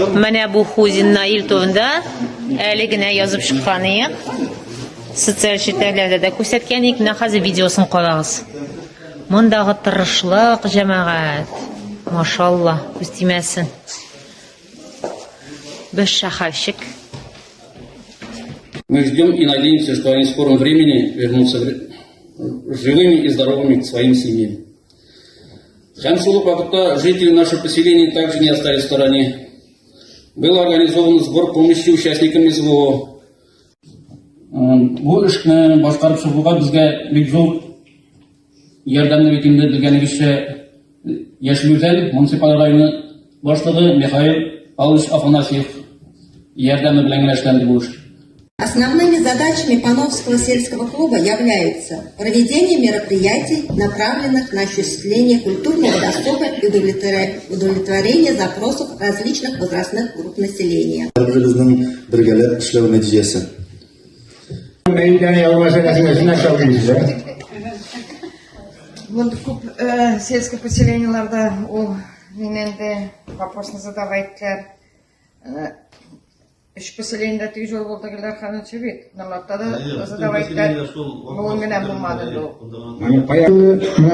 Менә бу Хузин Наил турында әле генә язып чыкканыйк. Социаль челтәрләрдә дә күрсәткән ик, менә хәзер видеосын карагыз. Мондагы тырышлык җәмәгать. Машалла, күз тимәсен. Без шәһәрчек. Мы ждем и надеемся, что они в скором времени вернутся живыми и здоровыми к своим семьям. Хәмшулы вакытта жители нашего поселения также не остались в стороне. Был организован сбор помощи участникам СВО. Бу эшне башкарып чыгуга безгә бик зур ярдәм итүне белгәнегезчә Яшьлүзәл муниципаль районы башлыгы Михаил Павлович Афанасьев ярдәме белән эшләнде бу эш. Основными задачами Пановского сельского клуба являются проведение мероприятий, направленных на осуществление культурного досуга и удовлетворение запросов различных возрастных групп населения. В сельских поселениях вопрос задавайте. Üç poselinde tüccar oldular kanı çevik. Namatta da zadavaytlar. Bu gene bulmadı da.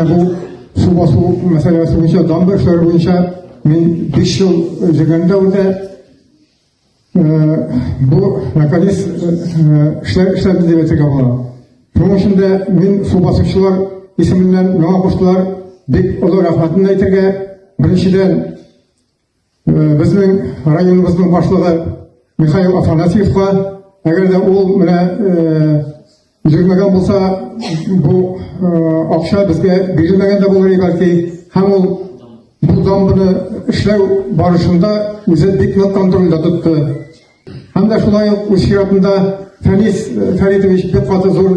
Bu su basu meselesi boyunca, dambaşlar boyunca ben 5 yıl jeganda oldu. Bu mekanis işlerdi diye tekabula. Bunun için de ben su basıkçılar isminden bana koştular. Bek olur rahmetini aytırga. Birinciden bizim rayonumuzun başlığı Михаил Афанасьевқа, әгәр дә ул менә җирмәгән булса, бу акча безгә бирелмәгән дә булыр бәлки, һәм ул бу дамбаны эшләү барышында үзе бик нык контрольдә тотты. Һәм дә шулай ук үз чиратында Фәнис Фәритович бик каты зур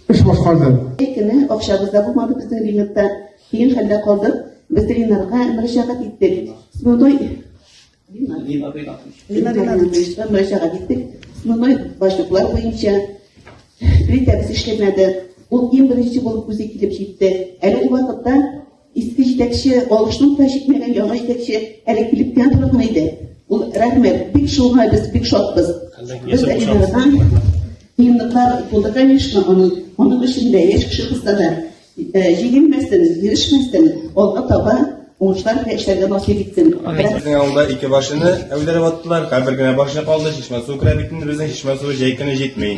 эш башкарды. Көнне акчабызда булмады, безнең бинетта киң хәлдә калдык. Без тренерга мөрәҗәгать иттек. Müracaat ettik. Sınırlı başlıklar boyunca kriterimiz işlemedi. O en birinci bulup bize gidip gitti. O vakitte eski yetekçi, alışının da çıkmayan yana yetekçi elektrikten bırakmaydı. Rahmet, bir şoğuna biz, bir şokbız. Biz elinden yenilikler buldu. Конечно, onun dışında hiç kişi kısadı. Yenilmezseniz, girişmezseniz, olga taba Oğuşlar peşlerden nasip etsin. Bizning avulda ikki boshini avlarib otdilar. Har bir gina boshini qoldi, shishma suv kirib bitdi, bizning shishma suvi jaykini jetmay.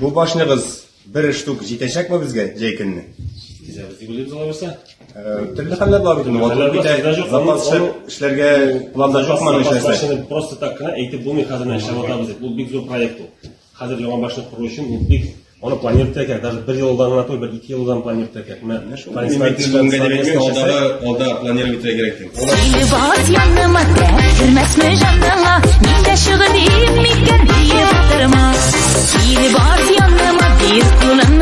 Bu boshni biz bir shtuk jetashakmi bizga jaykinni? Biz bilamiz olmasa. Turli xillar bor ekan. Vaqt bitta zapas ishlarga planda yo'q mana shu narsa. Просто так aytib bo'lmaydi, hozir ishlab o'tamiz. Bu big zo'r proyekt bu. Hozir yomon boshni qurish uchun bu big onu planirte ekan, даже 1 yildan anatoy, 1-2 yildan planirte ekan. Olda planirte kerak ekan. Bas yanıma girmezmi canına, minde şığılayım mikken diye batırma. Bas yanıma bir kulun